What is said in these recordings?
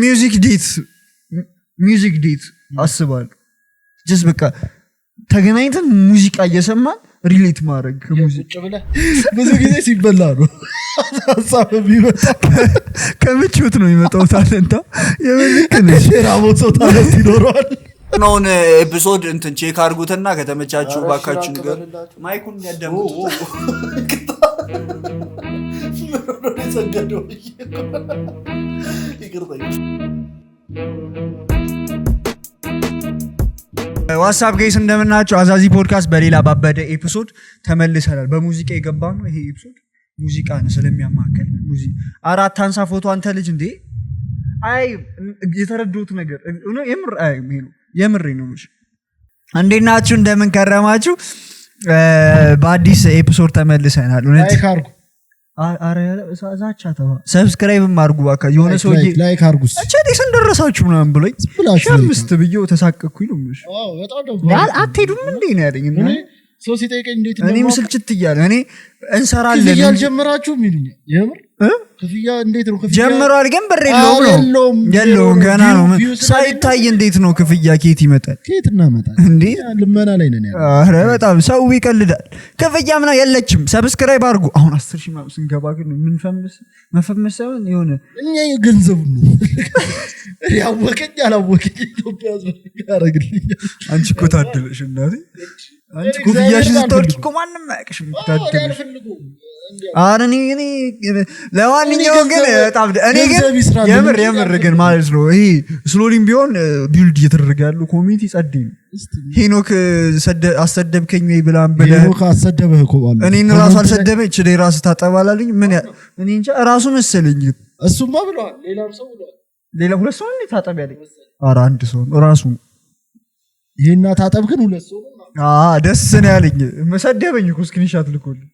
ሚውዚክ ዴት አስባለሁ just በቃ ተገናኝተን ሙዚቃ እየሰማን ሪሌት ማድረግ ከሙዚቃ ብዙ ጊዜ ሲበላ ነው ሐሳብ ቢመጣ ከምቾት ነው የሚመጣው ታለንታ የምልክነሽ ራሞሶ ታለንት ይኖረዋል ነውን ኤፒሶድ እንትን ቼክ አድርጉትና ከተመቻችሁ ባካችሁ ነገር ማይኩን ያዳምጡ ዋትስአፕ ጋይስ እንደምናችሁ አዛዚ ፖድካስት በሌላ ባበደ ኤፒሶድ ተመልሰናል በሙዚቃ የገባ ነው ይሄ ኤፒሶድ ሙዚቃ ነው ስለሚያማከል ሙዚቃ አራት አንሳ ፎቶ አንተ ልጅ እንዴ አይ የተረዱት ነገር ነው የምር ነው እንዴት ናችሁ እንደምን ከረማችሁ በአዲስ ኤፒሶድ ተመልሰናል ላይክ አርጉ አረ ዛቻ ተባ ሰብስክራይብ ማርጉ ባካ የሆነ ሰው ላይክ አርጉ እቺ እንደረሳችሁ ምናምን ብሎኝ ሸምስት ብየው ተሳቀኩኝ ነው ምሽ አዎ በጣም ነው አትሄዱም እንዴ ነው ያለኝ እና ሰው ሲጠይቀኝ እንዴት ነው እኔ ምስልችት ይያለ እኔ እንሰራለን ክፍያ አልጀመራችሁም ይሉኛል የምር ክፍያ እንዴት ነው ክፍያ ጀምሯል ግን ብር የለውም ገና ነው ሳይታይ እንዴት ነው ክፍያ ኬት ይመጣል ኬት እናመጣለን እንዴ ልመና ላይ ነን ያለው አረ በጣም ሰው ይቀልዳል ክፍያ ምና የለችም ሰብስክራይብ አድርጉ አሁን 10,000 ማለት ስንገባ ግን ምን መፈመሰው የሆነ እኛ የገንዘብ ነው ያወቀኝ ያላወቀኝ ኢትዮጵያ ያረግልኝ አንቺ እኮ ታደለሽ እናቴ አንቺ ኮፍያሽን ስትወልቂ እኮ ማንም አያውቅሽም ታደለሽ አረኒ ለማንኛውም ግን በጣም እኔ ግን የምር ግን ማለት ነው ይሄ ስሎሊም ቢሆን ቢልድ እየተደረገ ያለው ኮሚኒቲ ጸዴ ነው ሄኖክ አሰደብከኝ ወይ ብላን ብለ ሄኖክ አሰደበህ እኮ ማለት እኔን ራሱ አልሰደበኝ እቺ ራስ ታጠባላልኝ ምን እኔ እንጃ ራሱ መሰለኝ እሱማ ብለዋል ሌላም ሰው ብለዋል ሌላ ሁለት ሰው እንዴ ታጠብ ያለኝ ኧረ አንድ ሰው ራሱ ይሄና ታጠብ ግን ሁለት ሰው ደስ ነው ያለኝ መሰደበኝ እኮ ስክሪንሻት ልኮልኝ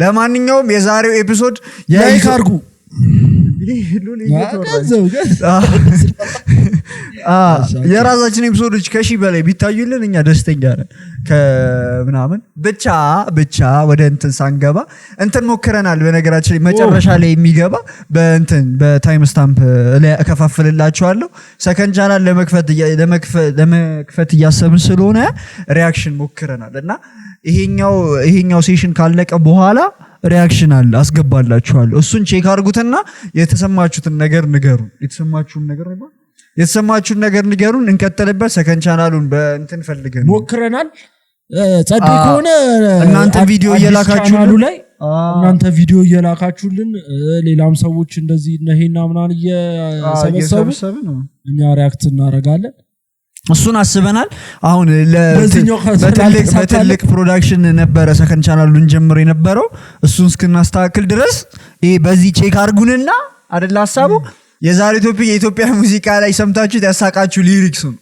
ለማንኛውም የዛሬው ኤፒሶድ ላይክ አርጉ የራሳችን ኤፒሶዶች ከሺህ በላይ ቢታዩልን እኛ ደስተኛ ነን ከምናምን ብቻ ወደ እንትን ሳንገባ እንትን ሞክረናል በነገራችን መጨረሻ ላይ የሚገባ በታይም ስታምፕ ላይ እከፋፍልላችኋለሁ ሰከንድ ቻናል ለመክፈት እያሰብን ስለሆነ ሪአክሽን ሞክረናል እና ይሄኛው ሴሽን ካለቀ በኋላ ሪአክሽን አለ አስገባላችኋለሁ እሱን ቼክ አድርጉትና የተሰማችሁትን ነገር ንገሩን የተሰማችሁን ነገር ንገሩን እንከተልበት ሰከንድ ቻናሉን በእንትን ፈልገን ሞክረናል ጸዴ ከሆነ እናንተ ቪዲዮ እየላካችሁልን ሌላም ሰዎች እንደዚህ ነሄና ምናን እየሰበሰቡ እኛ ሪአክት እናደርጋለን እሱን አስበናል አሁን በትልቅ ፕሮዳክሽን ነበረ ሰከንድ ቻናሉን ጀምሮ የነበረው እሱን እስክናስተካክል ድረስ ይሄ በዚህ ቼክ አድርጉንና አይደል ሐሳቡ የዛሬ የኢትዮጵያ ሙዚቃ ላይ ሰምታችሁት ያሳቃችሁ ሊሪክሱን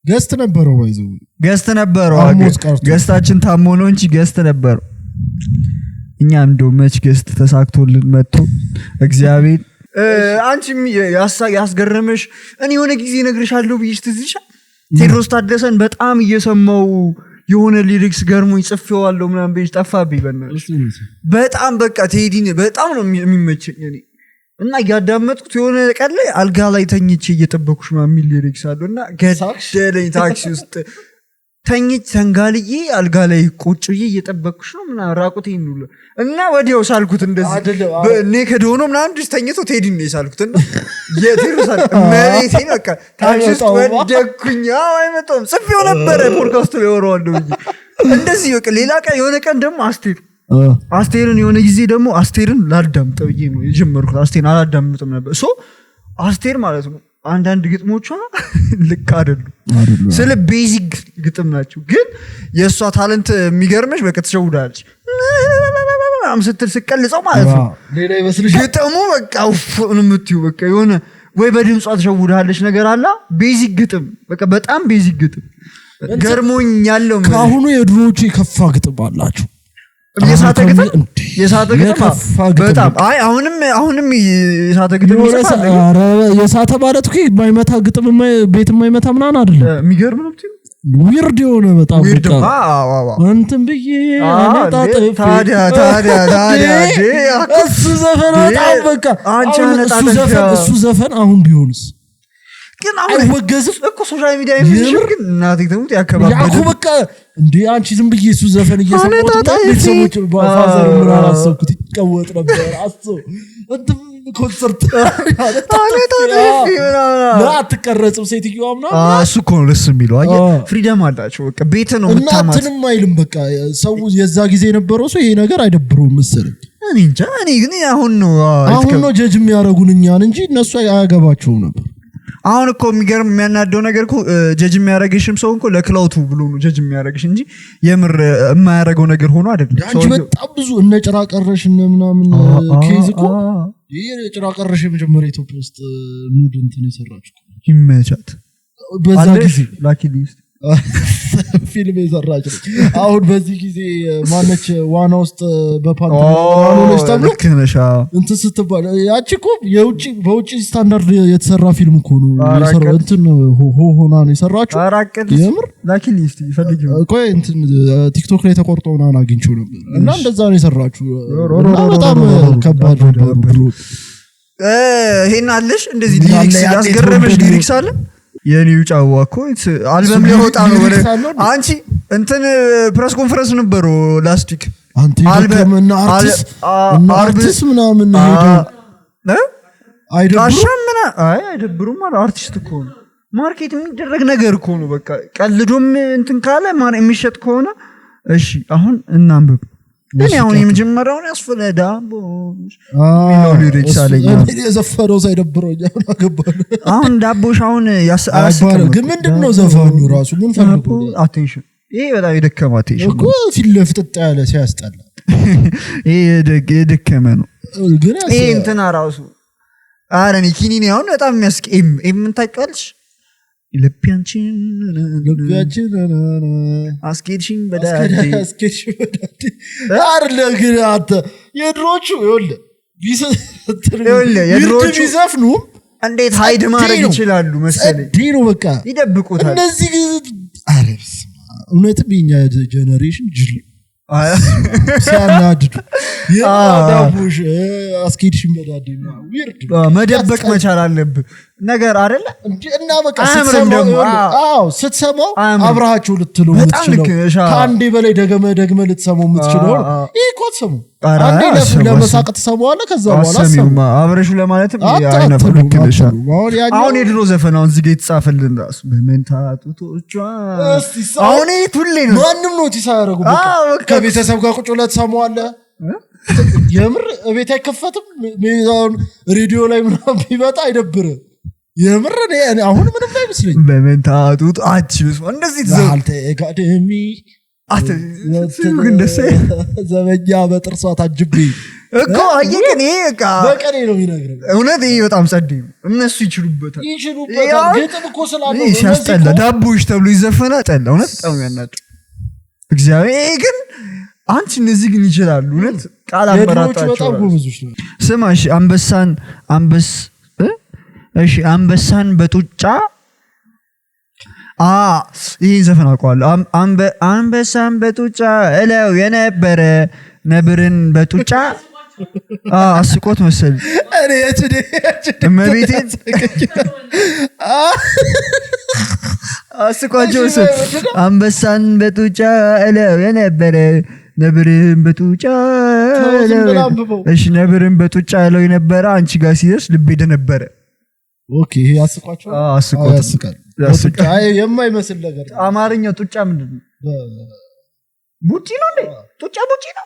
ገስት ነበረው ገስታችን ታሞ ነው እንጂ ገስት ነበረው እኛ እንደው መች ገስት ተሳክቶልን መጥቶ እግዚአብሔር አንቺም ያስገረመሽ እኔ የሆነ ጊዜ ነግርሻለሁ ብዬሽ ትዝሻ ቴድሮስ ታደሰን በጣም እየሰማው የሆነ ሊሪክስ ገርሞኝ ጽፌዋለሁ ምናምን በይሽ ጠፋብኝ በእናትሽ በጣም በቃ ቴዲን በጣም ነው የሚመቸኝ እኔ እና ያዳመጥኩት የሆነ ቀን ላይ አልጋ ላይ ተኝቼ እየጠበኩሽ ማሚል ሊሪክስ አለውና ገደለኝ ታክሲ ውስጥ ተንጋልዬ አልጋ ላይ ቁጭዬ እየጠበኩሽ ነው ምናምን ራቁቴን ነው እና ወዲያው ሳልኩት እንደዚህ ኔከድ ሆኖ ምናምን ድስ ተኝቶ ቴዲን ነው ሳልኩትና የቴድሮስ መሬቴ በቃ ታክሲ ውስጥ ወደኩኝ አይመጣም ጽፌው ነበር ፖድካስቱ ላይ ወራዋለሁ እንደዚህ በቃ ሌላ ቀን የሆነ ቀን ደግሞ አስቴርን የሆነ ጊዜ ደግሞ አስቴርን ላዳምጥ ብዬ ነው የጀመርኩት አስቴርን አላዳምጥም ነበር አስቴር ማለት ነው አንዳንድ ግጥሞቿ ልክ አይደሉም ስለ ቤዚክ ግጥም ናቸው ግን የሷ ታለንት የሚገርምሽ በቃ ተሸውዳለች ስትል ስቀልጸው ማለት ነው ሌላ ይመስልሽ ግጥሙ በቃ እንምትዩ በቃ የሆነ ወይ በድምጿ ተሸውዳለች ነገር አላ ቤዚክ ግጥም በቃ በጣም ቤዚክ ግጥም ገርሞኝ ያለው ካሁኑ የድሮቹ የከፋ ግጥም አላችሁ የሳተ ግጥም በጣም አይ አሁንም የሳተ ግጥም ይሰፋል የሳተ ማለት እኮ የማይመታ ግጥም ቤት የማይመታ ምናምን አይደለም የሚገርም ነው ዊርድ የሆነ በጣም እንትን ብዬ ታዲያ እሱ ዘፈን በጣም በቃ እሱ ዘፈን አሁን ቢሆንስ ግን አሁን አይወገዝም እኮ ሶሻል ሚዲያ የሚሽር ግን እናቴ ተሙት ያከባበደ ያኩ በቃ እንዴ አንቺ ዝም ብዬ እሱ ዘፈን እየሰማሁት ቤተሰቦች ፋዘር ምናምን አሰብኩት ይቀወጥ ነበር አስበው እንትን ኮንሰርት አትቀረጽም ሴትዮዋ ምናምን እሱ እኮ ነው ደስ የሚለው አየህ ፍሪደም አላቸው በቃ ቤት ነው የምታማት እናትንም አይልም በቃ ሰው የዛ ጊዜ የነበረው ሰው ይሄ ነገር አይደብረውም መሰለኝ እኔ እንጃ እኔ ግን አሁን ነው ጀጅ የሚያደርጉን እኛን እንጂ እነሱ አያገባቸውም ነበር አሁን እኮ የሚገርም የሚያናደው ነገር እኮ ጀጅ የሚያደርግሽም ሰው እኮ ለክላውቱ ብሎ ነው ጀጅ የሚያደርግሽ እንጂ የምር የማያደርገው ነገር ሆኖ አይደለም አንቺ በጣም ብዙ እነ ጭራ ቀረሽ እነ ምናምን ኬዝ እኮ ይሄ ጭራ ቀረሽ የመጀመሪያ ኢትዮጵያ ውስጥ ሙድ እንትን የሰራችው ይመቻት በዛ ጊዜ ላኪሊስ ፊልም የሰራች አሁን በዚህ ጊዜ ማነች ዋና ውስጥ በፓንታሎን ተብሎ እንትን ስትባል ያቺ እኮ በውጪ ስታንዳርድ የተሰራ ፊልም እኮ ነው የሰራው እንትን ሆና ነው የሰራችው የምር ላኪሊስ ይፈልግ ቆይ እንትን ቲክቶክ ላይ ተቆርጦ ነው አግኝቼው ነበር እና እንደዛ ነው የሰራችው እና በጣም ከባድ ነበር ብሎ ይሄን አለሽ እንደዚህ ሊሪክስ ያስገረመሽ ሊሪክስ አለ የኒው ጫዋ እኮ አልበም ሊወጣ ነው ወለ አንቺ እንትን ፕሬስ ኮንፈረንስ ነበሩ ላስት ዊክ አልበም እና አርቲስት ምናምን አይደብሩም ማለት አርቲስት እኮ ነው ማርኬት የሚደረግ ነገር እኮ ነው በቃ ቀልዶም እንትን ካለ ማር የሚሸጥ ከሆነ እሺ አሁን እናንብብ ግን አሁን የመጀመሪያውን ያስፈለዳ ሊሪክስ አለኝ የዘፈረው ሳይደብረው አገባል አሁን ዳቦሽ አሁን ያስአላስከም ግን ምንድነው ዘፈኑ ራሱ ምን ፈልጉ አቴንሽን ይሄ በጣም የደከመ አቴንሽን እኮ ፊት ለፍጥጥ ያለ ሲያስጠላ ይሄ የደከመ ነው ግን ይሄ እንትና ራሱ አረኒ ኪኒኒ አሁን በጣም የሚያስቀም ምን ታውቃለሽ ልቢያችን አስኬድሽኝ በዳዴ አይደለ ግን አንተ የድሮቹ የድሮቹ ቢዘፍኑ እንዴት ሃይድ ማድረግ ይችላሉ መሰለኝ ዲሮ በቃ ይደብቁታል እነዚህ አረብስ እውነትም የኛ ጄነሬሽን ጅል ሲያናድዱ ያዳቡሽ አስኬድሽኝ በዳዴ ዊርድ መደበቅ መቻል አለብህ ነገር አይደለ እና በቃ ስትሰማው አብራሃቸው ልትለው የምትችለው ከአንዴ በላይ ደግመ ልትሰማው የምትችለው ይሄ እኮ አትሰማው አንዴ ለመሳቅ ትሰማዋለህ ከዛ በኋላ አሰማው አብረሹ ለማለትም አይነፈልክልሽ አሁን የድሮ ዘፈን አሁን እዚህ ጋር የተጻፈልን ራሱ በመንታጡቶቿ አሁን ሁሌ ነው ማንንም ኖቲስ አያደርጉ በቃ ከቤተሰብ ጋር ቁጭ ብለህ ትሰማዋለህ የምር ቤት አይከፈትም ሬዲዮ ላይ ምናምን ቢመጣ አይደብርም የምር አሁን ምንም አይመስልኝ በመንታጡት አችስ እንደዚህ ዛልተ ጋደሚ ዘበኛ በጥርሷ ታጅብ እኮ አየከኔ በቃ በቀኔ ነው የሚነግረው እውነት ይሄ በጣም ጸደይ እነሱ ይችሉበታል ግጥም እኮ ስላለው ሲያስጠላ ዳቦሽ ተብሎ ይዘፈና ጠላ እውነት በጣም ያናጭ እግዚአብሔር ግን አንቺ እነዚህ ግን ይችላሉ እውነት ቃል አመራጣቸው ስማ እሺ አንበሳን በጡጫ ይሄን ዘፈን አውቀዋለሁ አንበሳን በጡጫ እለው የነበረ ነብርን በጡጫ አስቆት መሰል እኔ እመቤቴን አስቆቸው አንበሳን በጡጫ እለው የነበረ ነብርን በጡጫ እሺ ነብርን በጡጫ እለው የነበረ አንቺ ጋር ሲደርስ ልቤ ደነበረ ኦኬ ይሄ አስቋቸው ያስቃል አይ የማይመስል ነገር አማርኛ ጡጫ ምንድነው ቡጪ ነው እንዴ ጡጫ ቡጪ ነው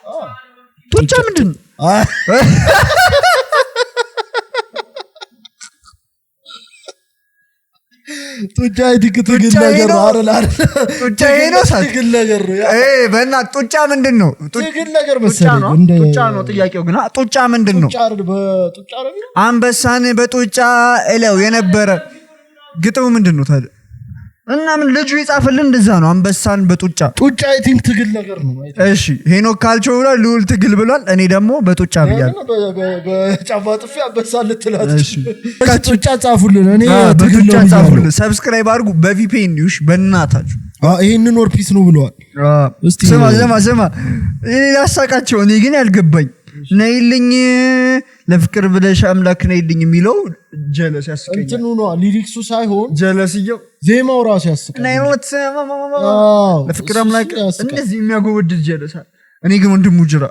ጡጫ ምንድነው ጡጫ ትግል ነገር አይደል ጡጫ ነው ትግል ነገር በእና ጡጫ ምንድነው ትግል ነገር መሰለኝ እንደ ጡጫ ነው ጥያቄው ግን ጡጫ ምንድነው በጡጫ ነው አንበሳን በጡጫ እለው የነበረ ግጥሙ ምንድነው ታዲያ እና ምን ልጁ ይጻፈልን እንደዛ ነው አንበሳን በጡጫ አይ ቲንክ ትግል ነገር ነው እሺ ሄኖክ ካልቸው ብሏል ልዑል ትግል ብሏል እኔ ደግሞ በጡጫ ብያለሁ በጫማ ጥፊ አንበሳን ልትላት እሺ ጡጫ ጻፉልን እኔ በጡጫ ጻፉልን ሰብስክራይብ አድርጉ በቪፒኤን ይውሽ በእናታችሁ ይሄንን ወር ፒስ ነው ብለዋል እስቲ ስማ እኔ ያሳቃቸው እኔ ግን ያልገባኝ ነይልኝ ለፍቅር ብለሽ አምላክ ነይልኝ የሚለው ጀለስ ያስቀኛል እንትኑ ነው ሊሪክሱ ሳይሆን ጀለስየው ዜማው ራሱ ያስቀኛል ነይሞት ለፍቅር አምላክ እንደዚህ የሚያጎበድድ ጀለስ እኔ ግን ወንድሙ ጅራ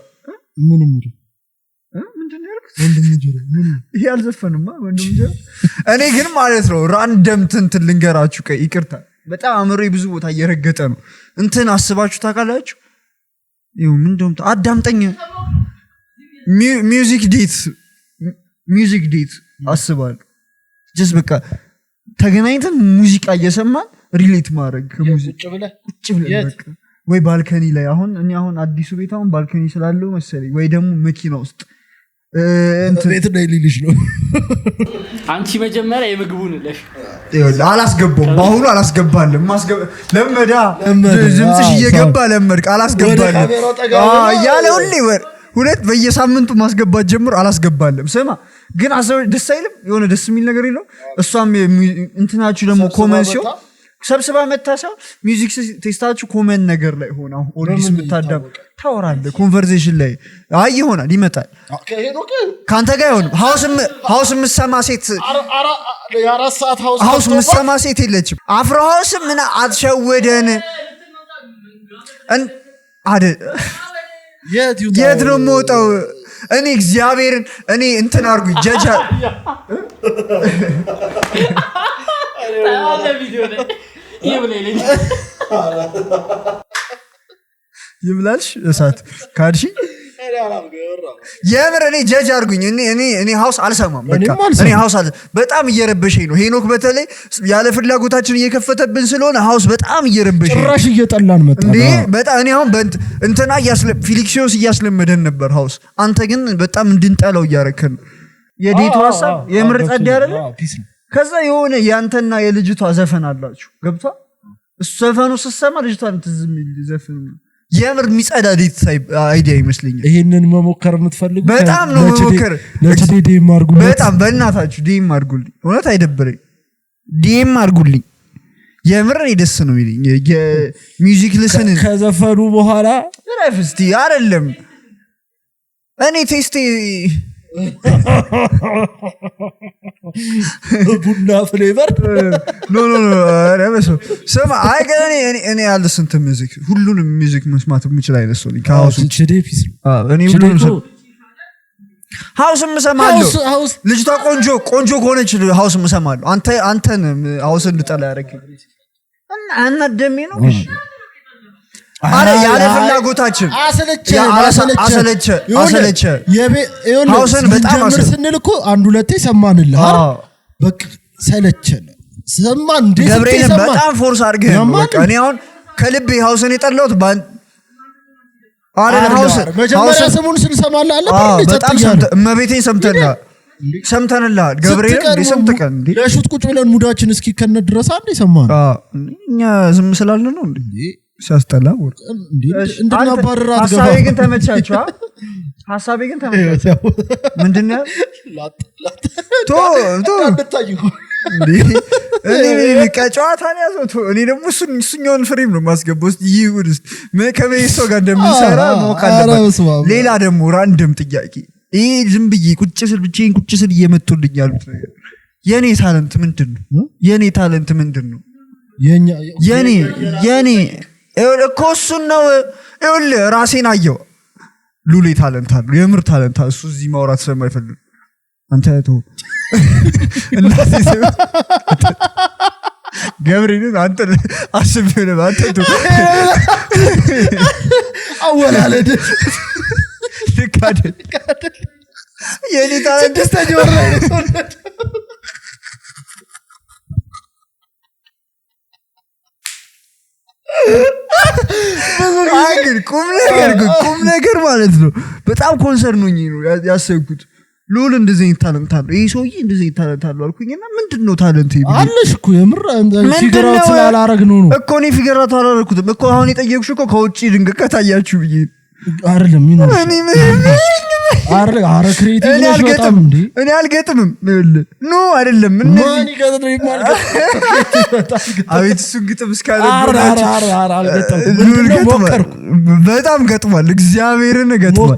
ምንም ወንድሙ ጅራ ይሄ አልዘፈንማ ወንድሙ ጅራ እኔ ግን ማለት ነው ራንደም እንትን ልንገራችሁ ይቅርታ በጣም አምሮዬ ብዙ ቦታ እየረገጠ ነው እንትን አስባችሁ ታውቃላችሁ ይኸው ምን እንደምታ አዳምጠኝ ሚውዚክ ዴት አስባለሁ ጀስት በቃ ተገናኝተን ሙዚቃ እየሰማን ሪሌት ማድረግ ከሙዚቃ ቁጭ ብለን በቃ ወይ ባልከኒ ላይ አሁን አዲሱ ቤት ባልከኒ ስላለው መሰለኝ ወይ ደግሞ መኪና ውስጥ ቤት ላይ ሊልሽ ነው አንቺ መጀመሪያ የምግቡን ለሽ አላስገባም ባሁኑ አላስገባለም ለመዳ ዝምጽሽ እየገባ ለመድክ አላስገባለም ያለ ሁሌ ወር ሁለት በየሳምንቱ ማስገባት ጀምር አላስገባለም ስማ ግን አሰብ ደስ አይልም የሆነ ደስ የሚል ነገር የለው እሷም እንትናችሁ ደግሞ ኮመንት ሲሆን ሰብስባ መታሰው ሚውዚክ ቴስታችሁ ኮመንት ነገር ላይ ሆነ ኦዲስ ምታዳም ታወራለህ ኮንቨርሴሽን ላይ አይ ይሆናል ይመጣል ካንተ ጋር ይሆን ሃውስ ምሰማ ሴት የአራት ሰዓት ሃውስ ምሰማ ሴት የለችም አፍሮ ሃውስ ምን አትሸወደን የት ነው የምወጣው እኔ እግዚአብሔርን እኔ እንትን አርጉ ጀጃ ይብላልሽ እሳት ካድሺ የምር እኔ ጀጅ አርጉኝ እኔ ሃውስ አልሰማም በቃ እኔ ሃውስ በጣም እየረበሸኝ ነው ሄኖክ በተለይ ያለ ፍላጎታችን እየከፈተብን ስለሆነ ሃውስ በጣም እየረበሸኝ ጭራሽ እየጠላን መጣ እንዴ በጣም እኔ አሁን እንትና ፊሊክሲዮስ እያስለመደን ነበር ሃውስ አንተ ግን በጣም እንድንጠላው እያረከን የዲቱ ሐሳብ የምር ጸድ አይደለ ከዛ የሆነ ያንተና የልጅቷ ዘፈን አላችሁ ገብቷ እሱ ዘፈኑ ሲሰማ ልጅቷን ትዝም ይዘፈን የምር የሚጸዳ ዲት አይዲያ ይመስለኛል ይሄንን መሞከር የምትፈልጉ በጣም ነው መሞከር ለዲኤም አድርጉልኝ በጣም በእናታችሁ ዲኤም አድርጉልኝ እውነት አይደብረኝ ዲኤም አድርጉልኝ የምር ደስ ነው የሚለኝ የሚውዚክ ልስን ከዘፈኑ በኋላ ረፍስቲ አይደለም እኔ ቴስቴ ቡና ፍሌቨር ኖ ረበሶ ስማ አይገኔ እኔ ያለ ስንት ሙዚክ ሁሉንም ሙዚክ መስማት የምችል አይነት ሰው ካውስ ቺዴፒስ እኔ ሁሉንም ሃውስ ምሰማለሁ ልጅቷ ቆንጆ ከሆነች ሃውስ ምሰማለሁ አንተን ሃውስ እንድጠላ ያረክ እና ደሜ ነው አረ ያለ ፍላጎታችን አሰለቸ ሃውስን በጣም ስንል እኮ አንድ ሁለቴ ሰማንልህ በቃ ሰለቸን ሰማን እንዴ ገብርኤልን በጣም ፎርስ አድርገህ በቃ እኔ አሁን ከልቤ ሃውስን የጠላሁት አረ መጀመሪያ ስሙን ስንሰማልህ አለ በጣም እመቤቴን ሰምተንልሃል ገብርኤልን ሰምተቀን ለሹት ቁጭ ብለን ሙዳችን እስኪ ከነ ድረስ አንዴ ሰማን እኛ ዝም ስላልን ነው እንዴ ሲያስጠላ ወርቅ እንድናባረራት ሐሳቤ ግን ተመቻችሁ ምንድነው እኔ ከጨዋታ ነው ያዘው እኔ ደግሞ እሱኛውን ፍሬም ነው ማስገባው እስቲ ይሁን ከበይሶ ጋር እንደምንሰራ ሞካለበት ሌላ ደግሞ ራንደም ጥያቄ ይሄ ዝም ብዬ ቁጭ ስል እየመጡልኝ ያሉት ነገር የኔ ታለንት ምንድነው የኔ እኮ እሱን ነው ይኸውልህ ራሴን አየው ሉሌ ታለንት አለው የምር ታለንት እሱ እዚህ ማውራት ስለማይፈልግ አንተ ተው እናቴ ገብርኤልን አንተ አስቤው ነበር አንተ ተው አወላለድ ልካደ የኔ ታለንት ተጀወረ ግን ቁም ነገር ማለት ነው በጣም ኮንሰርኑኝ ነው ያሰብኩት ሉል እንደዚህ ታለንት አለው ይሄ ሰውዬ እንደዚህ ታለንት አለው አልኩኝና ምንድነው ታለንት ይብኝ አለሽ እኮ የምር ፊገራት ስላላረግ ነው እኮ እኔ ፊገራት አላረኩትም እኮ አሁን የጠየቅሽ እኮ ከውጪ ድንገት ከታያችሁ ብዬ አይደለም ይኖር አረ ክሬቲቭ ነው በጣም እንዴ እኔ አልገጥምም ኖ አይደለም ማን ይገጥም ይማልከ አቤት እሱ ግጥም እስካለ አረ አልገጥም በጣም በጣም ገጥሟል እግዚአብሔርን ገጥሟል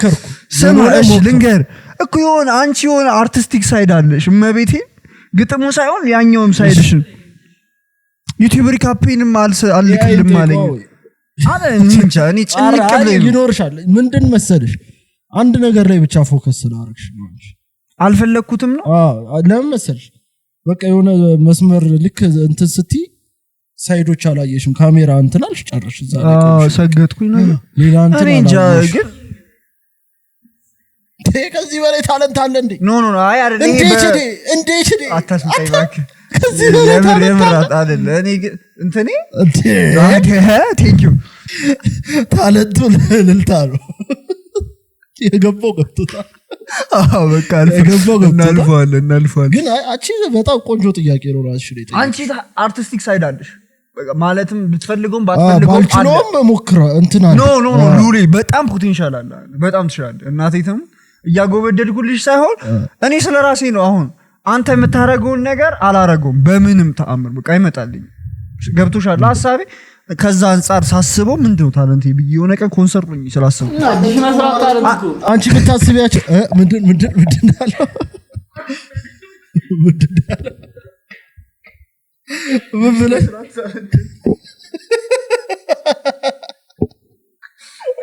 ስማሽ ልንገር እኮ የሆነ አንቺ የሆነ አርቲስቲክ ሳይድ አለሽ እመቤቴ ግጥሙ ሳይሆን ያኛውም ሳይድሽን ዩቲዩብ ሪካፔንም አልልክልም አለኝ አለ እንጃ እኔ ጭንቅ ብለኝ ይኖርሻል ምንድን መሰለሽ አንድ ነገር ላይ ብቻ ፎከስ ስላደረግሽ ነው አልፈለኩትም ነው ለምን መሰለሽ በቃ የሆነ መስመር ልክ እንትን ስትይ ሳይዶች አላየሽም ካሜራ እንትን አልሽ ጨርሽ እዛ ላይ ሰገጥኩኝ ነው ሌላ እንትን እኔ እንጃ ግን ከዚህ በላይ ታለንት አለ እንዴ ኖ አይ አይደለም እንዴት አታስጠይ እባክህ ከዚህ በላይ የምር አይደለ እኔ እንትኔ ቴንክ ዩ ታለንቱ ልልታ ነው የገባው ገብቶታል በቃ እናልፈዋለን ግን አንቺ በጣም ቆንጆ ጥያቄ ነው ራስሽ ላይ አንቺ አርቲስቲክ ሳይድ አለሽ ማለትም ብትፈልገውም ባትፈልገውም ባልችሎም ሞክራ እንትና ኖ ሉሊ በጣም ፖቴንሻል አለ በጣም ትችላለህ እናቴም እያጎበደድኩልሽ ሳይሆን እኔ ስለራሴ ነው አሁን አንተ የምታረገውን ነገር አላረገውም በምንም ተአምር በቃ አይመጣልኝ ገብቶሻል ሐሳቤ ከዛ አንፃር ሳስበው ምንድነው ታለንት ብዬ የሆነ ቀን ኮንሰርት ነኝ ስላሰብኩ አንቺ ብታስቢያቸው ምንድን አለው ምን ብለሽ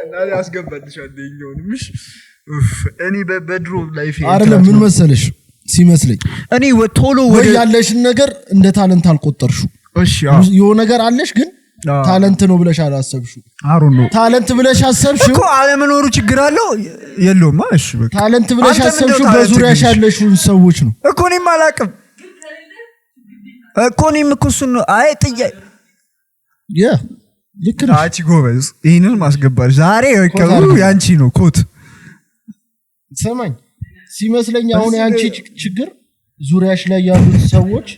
እና ያስገባልሻል ደኛውንምሽ እኔ በድሮ ላይፍ አይደለም ምን መሰለሽ ሲመስለኝ እኔ ቶሎ ወይ ያለሽን ነገር እንደ ታለንት አልቆጠርሽው እሺ የሆነ ነገር አለሽ ግን ታለንት ነው ብለሽ አላሰብሽው አሩ ነው ታለንት ብለሽ አሰብሽው እኮ አለመኖሩ ችግር አለው የለውም እሺ በቃ ታለንት ብለሽ አሰብሽው በዙሪያሽ ያለሽውን ሰዎች ነው እኮ እኔም አላቅም እኮ እኔም እኮ እሱን ነው አይ ጥያቄ ልክ ነሽ አቺ ጎበዝ ይሄንን ማስገባል ዛሬ ወቀሩ ያንቺ ነው ኮት ሰማኝ ሲመስለኝ አሁን ያንቺ ችግር ዙሪያሽ ላይ ያሉት ሰዎች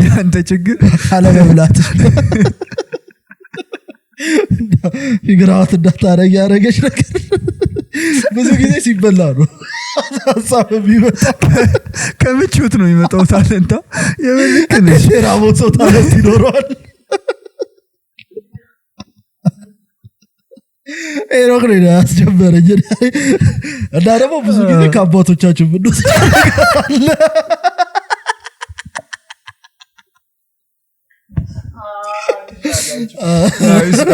ያንተ ችግር አለመብላት ይግራውት እንዳታረግ ያረገሽ ነገር ብዙ ጊዜ ሲበላ ነው ሐሳብ ቢመጣ ከምቾት ነው የሚመጣው ታለንታ የምልክነሽ ራቦት ሰው ታለንት ይኖረዋል ኤሮክ ነው ያስጀመረኝ እና ደግሞ ብዙ ጊዜ ከአባቶቻችን ብንወስድ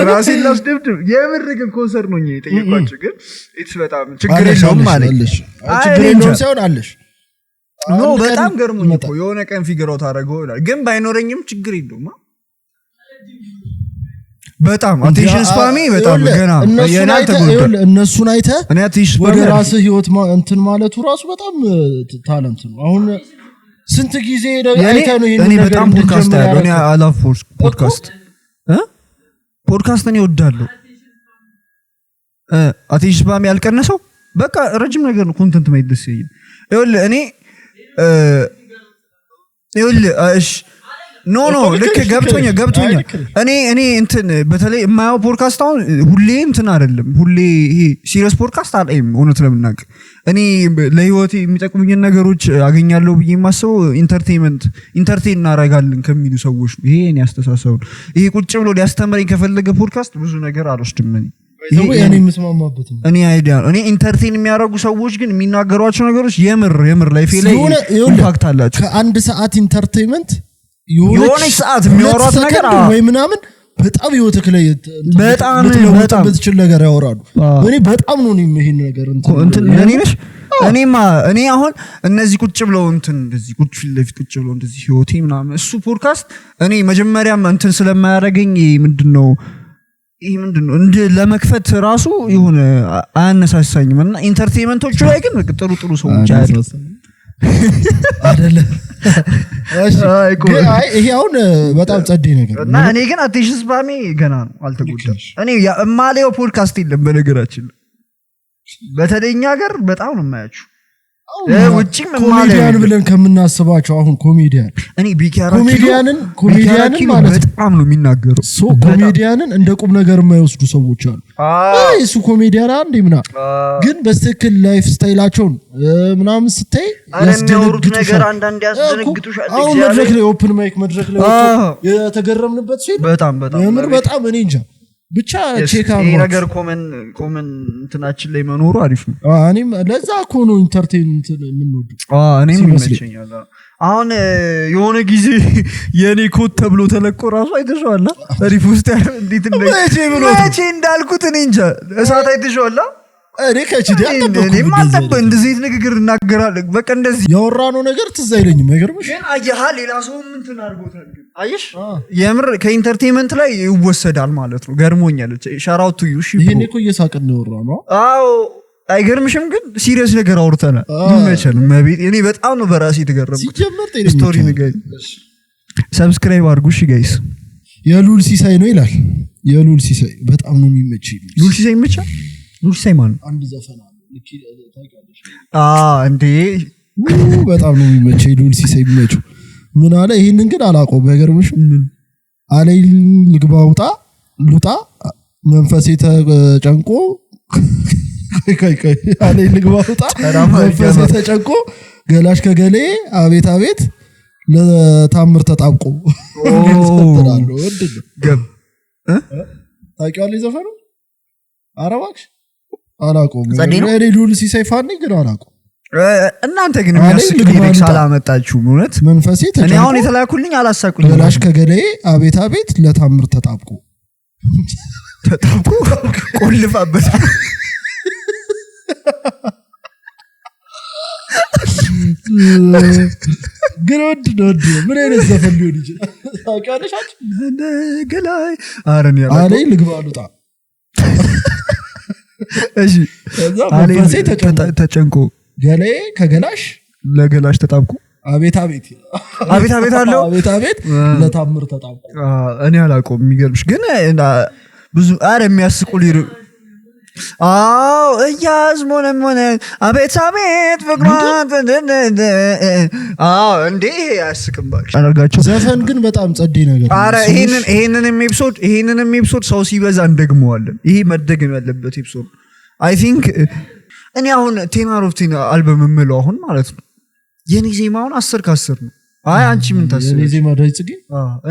ራሴን ላስደብድብ የምር ግን ኮንሰርት ነው የጠየኳቸው ግን ኢትስ በጣም ችግር የለውም ማለት ችግር የለውም ሳይሆን አለሽ ኖ በጣም ገርሞኝ እኮ የሆነ ቀን ፊገራው ታደርገው ይላል ግን ባይኖረኝም ችግር የለውም በጣም አቴንሽን ስፓሚ በጣም ገና እነሱን አይተህ ወደ ራስህ ህይወት እንትን ማለቱ ራሱ በጣም ታለንት ነው አሁን ስንት ጊዜ አይተህ ነው እኔ በጣም ፖድካስት ያለው እኔ አላፍ ፖድካስት እኔ እወዳለሁ አቴንሽን ስፓሚ ያልቀነሰው በቃ ረጅም ነገር ነው ኮንተንት ማይት ደስ ይላል እኔ እሺ ኖ ልክ ገብቶኛ እኔ እንትን በተለይ የማያው ፖድካስት አሁን ሁሌ እንትን አይደለም ሁሌ ይሄ ሲሪየስ ፖድካስት አላይም እውነት ለምናገር እኔ ለህይወቴ የሚጠቅሙኝ ነገሮች አገኛለሁ ብዬ የማስበው ኢንተርቴን እናረጋለን ከሚሉ ሰዎች ነው ይሄ እኔ አስተሳሰብ ይሄ ቁጭ ብሎ ሊያስተምረኝ ከፈለገ ፖድካስት ብዙ ነገር አልወስድም እኔ መስማማበት እኔ አይዲያ እኔ ኢንተርቴን የሚያደርጉ ሰዎች ግን የሚናገሯቸው ነገሮች የምር ላይፍ ላይ ኢምፓክት አላቸው ከአንድ ሰዓት ኢንተርቴንመንት የሆነ ሰዓት የሚያወራት ነገር ወይ ምናምን በጣም ህይወትክ ላይ በጣም በትችል ነገር ያወራሉ እኔ በጣም ነው ይሄን ነገር እንትን እኔ ነሽ እኔ አሁን እነዚህ ቁጭ ብለው እንትን እንደዚህ ቁጭ ለፊት ቁጭ ብለው እንደዚህ ህይወቴ ምናምን እሱ ፖድካስት እኔ መጀመሪያም እንትን ስለማያረገኝ ምንድነው እንደ ለመክፈት ራሱ የሆነ አያነሳሳኝም እና ኢንተርቴይንመንቶቹ ላይ ግን ጥሩ ሰዎች አይደለ ይሄ አሁን በጣም ጸዴ ነገር እና እኔ ግን አቴንሽን ስፓሚ ገና ነው አልተጎዳም እኔ የማሌው ፖድካስት የለም በነገራችን በተለይኛ ሀገር በጣም ነው የማያችሁ ውጪም ኮሜዲያን ብለን ከምናስባቸው አሁን ኮሜዲያን እኔ ኮሜዲያንን ማለት በጣም ነው የሚናገረው ኮሜዲያንን እንደ ቁም ነገር የማይወስዱ ሰዎች አሉ እሱ ኮሜዲያን አንዴ ግን በትክክል ላይፍ ስታይላቸውን ምናምን ስታይ ያስደነግጡት ነገር አንዳንድ ያስደነግጡሻል አሁን መድረክ ላይ ኦፕን ማይክ መድረክ ላይ የተገረምንበት ሲል በጣም የምር በጣም እኔ እንጃ ብቻ ቼክ አድርጉ። ይሄ ነገር ኮመን እንትናችን ላይ መኖሩ አሪፍ ነው። እኔም ለዛ እኮ ነው ኢንተርቴይንመንት የምንወዱ። እኔም ይመቸኛል። አሁን የሆነ ጊዜ የኔ ኮት ተብሎ ተለቆ ራሱ አይተሽዋል አሪፍ ውስጥ እንዴት እንዳልኩት እኔ እንጃ እሳት አይተሽዋል እኔ ከቺዲ አልጠበቅኩም እንደዚህ ንግግር እናገራለሁ በቃ እንደዚህ ያወራነው ነገር ትዝ አይለኝም አይገርምሽ ግን አየህ ሌላ ሰው ምን ተናርጎታል ግን አየሽ የምር ከኢንተርቴይንመንት ላይ ይወሰዳል ማለት ነው ገርሞኛል ሻራውቱ ዩሺ ይሄኔ እኮ እየሳቅን ነው ያወራነው አዎ አይገርምሽም ግን ሲሪየስ ነገር አውርተናል ይመቸል መቤት እኔ በጣም ነው በራሴ ተገረምኩ ስቶሪ ነገር ሰብስክራይብ አድርጉ እሺ ጋይስ የሉል ሲሳይ ነው ይላል የሉል ሲሳይ በጣም ነው የሚመችኝ ሉል ሲሳይ ይመቻል ሉል ሲሳይ ማለት አንድ ዘፈን አለ ልክ ታውቂያለሽ እንዴ በጣም ነው የሚመችኝ ሉል ሲሳይ የሚመችው ምን አለ ይሄንን ግን አላውቀውም አይገርምሽ አለይ ልግባውጣ ሉጣ መንፈሴ ተጨንቆ ከይ አለይ ልግባውጣ መንፈሴ ተጨንቆ ገላሽ ከገሌ አቤት አቤት ለታምር ተጣብቆ ተጣጣለው ወድል ገብ ታውቂዋለሽ ዘፈኑ አረባክሽ አላውቀውም እኔ ሉል ሲሳይ ፋን ነኝ ግን አላውቀውም እናንተ ግን የሚያስቅ ሊሪክስ አላመጣችሁም እውነት መንፈሴ ተጨንቆ እኔ አሁን የተላኩልኝ አላሳቁኝ ገላሽ ከገሌ አቤት አቤት ለታምር ተጣብቆ ቆልፋበት ግን ወድ ምን አይነት ዘፈን ሊሆን ይችላል ታውቂያለሽ ገላይ አረን ያለው አለይ ልግባሉጣ እሺ መንፈሴ ተጨንቆ ገሌ ከገላሽ ለገላሽ ተጣብቆ አቤት አቤት አለው አቤት አቤት ለታምር ተጣብቆ እኔ አላውቀውም የሚገርምሽ ግን ብዙ የሚያስቁ ሊሪክ እያዝሞነ አቤት አቤት ፍቅሯን እንዴ ያስቅም ባክሽ አደርጋቸው ዘፈን ግን በጣም ጸዴ ነገር አረ ይሄንንም ኤፒሶድ ሰው ሲበዛ እንደግመዋለን ይሄ መደገም ያለበት ኤፒሶድ አይ ቲንክ እኔ አሁን 10 out of 10 አልበም የምለው አሁን ማለት ነው የኔ ዜማውን 10 ከ10 ነው አንቺ ምን ታስብ የኔ ዜማ ዳይጽጌ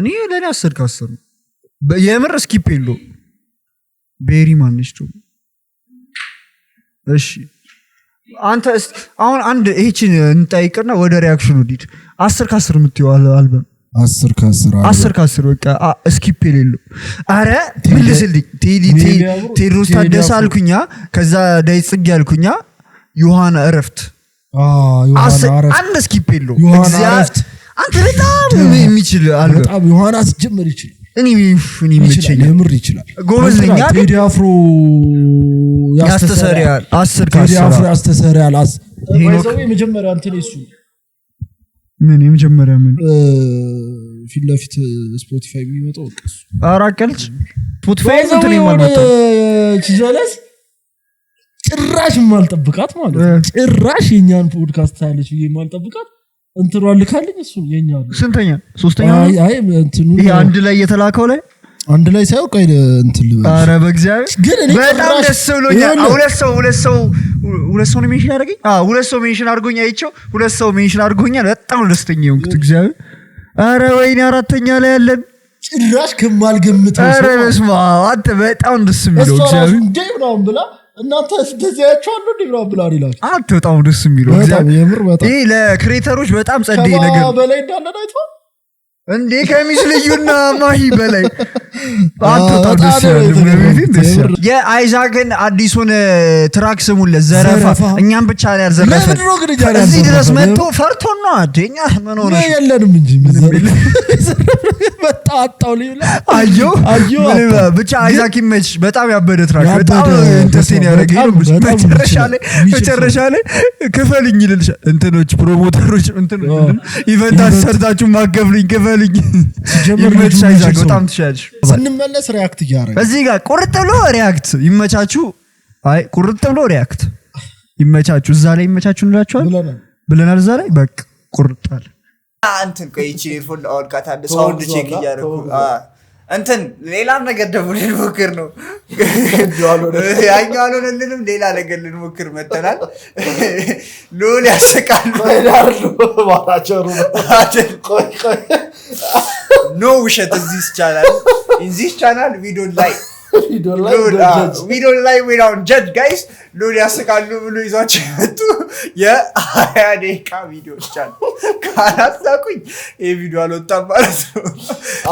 እኔ ለኔ 10 ከ10 ነው የምር ስኪፕ የለው ቤሪ ማንሽቱ እሺ አንተ አሁን አንድ እቺን እንጠይቅና ወደ ሪአክሽኑ ዲድ 10 ከ10 የምትይው አልበም 10 ከ10 በቃ ስኪፕ የሌለው አረ ምልስልኝ ቴድሮስ ታደሰ አልኩኛ ከዛ ዳይጽጌ አልኩኛ ዮሐና እረፍት አንድ ስኪፕ የለው አንተ በጣም የሚችል አልበም በጣም ዮሐና ሲጀምር ይችላል እኔ ይመቸኛል የምር ይችላል ጎበዝ ነኝ ቴዲ አፍሮ ያስተሰርያል 10 ቴዲ አፍሮ ያስተሰርያል ወይዘው የመጀመሪያ እንትን እሱ ምን የመጀመሪያ ምን ፊት ለፊት ስፖቲፋይ የሚመጣው እሱ አራቀልች ስፖቲፋይ እንትን ይማልመጣ ቺዛለስ ጭራሽ ማልጠብቃት ማለት ጭራሽ የኛን ፖድካስት ታለች የማልጠብቃት እንትሩ አልካልኝ እሱ የኛ ስንተኛ ሶስተኛ አይ እንትኑ ይሄ አንድ ላይ የተላከው ላይ አንድ ላይ ሳይው ቀይ እንትን ልበል አረ በእግዚአብሔር ግን እኔ በጣም ደስ ብሎኛል ሁለት ሰው ነው ሜንሽን አድርገኝ ሁለት ሰው ሜንሽን አድርጎኝ አይቼው ሁለት ሰው ሜንሽን አድርጎኛል በጣም ደስተኛ ሆንኩት እግዚአብሔር አረ ወይኔ አራተኛ ላይ ያለን ጭራሽ ከማልገምተው አረ በስመ አብ አንተ በጣም ደስ የሚለው እግዚአብሔር እንዴ ነው ብላ እናንተ እንደዚህ ያቻሉ እንደው ብላ ይላል አንተ በጣም ደስ የሚለው እግዚአብሔር ይሄ ለክሬተሮች በጣም ጸዴ ነገር በላይ እንዳለ አይቷል እንዴ ከሚስ ልዩና ማሂ በላይ በጣም ደስ ያለው የአይዛክን አዲሱን ትራክ ስሙለት ዘረፋ እኛም ብቻ ላይ ያዘረፈ እዚህ ድረስ መጥቶ ፈርቶን ነው አደኛ ምን ሆነ የለንም እንጂ በጣጣው ሊላ አዮ ብቻ አይዛክ ይመች በጣም ያበደ ትራክ በጣም ኢንተርቴን ያደረገኝ መጨረሻ ላይ ክፈልኝ ይልልሻል እንትኖች ፕሮሞተሮች ኢቨንት አሰርታችሁ ማገብልኝ ክፈልኝ ይመች አይዛክ በጣም ትሻለሽ ስንመለስ ሪአክት ያደርጋል እዚህ ጋር ቁርጥ ብሎ ሪአክት ይመቻችሁ ቁርጥ ብሎ ሪአክት ይመቻችሁ እዛ ላይ ይመቻችሁ እንላችኋል ብለናል እዛ ላይ በቃ ቁርጣል እንትን ቆይቼ ፎን አውልቃታ ሳውንድ ቼክ እያደረኩ እንትን ሌላ ነገር ደግሞ ልንሞክር ነው ያኛው አልሆነልንም ሌላ ነገር ልንሞክር መተናል ሎል ያሰቃል ባላቸሩ ኖ ውሸት እዚህ ቻናል ቪዲዮ ላይ ቪዲዮ ላይ we don't judge guys ሎድ ያስቃሉ ብሎ ይዟቸው መጡ የ20 ደቂቃ ቪዲዮ ቻል ካላሳቁኝ ይሄ ቪዲዮ አልወጣም ማለት ነው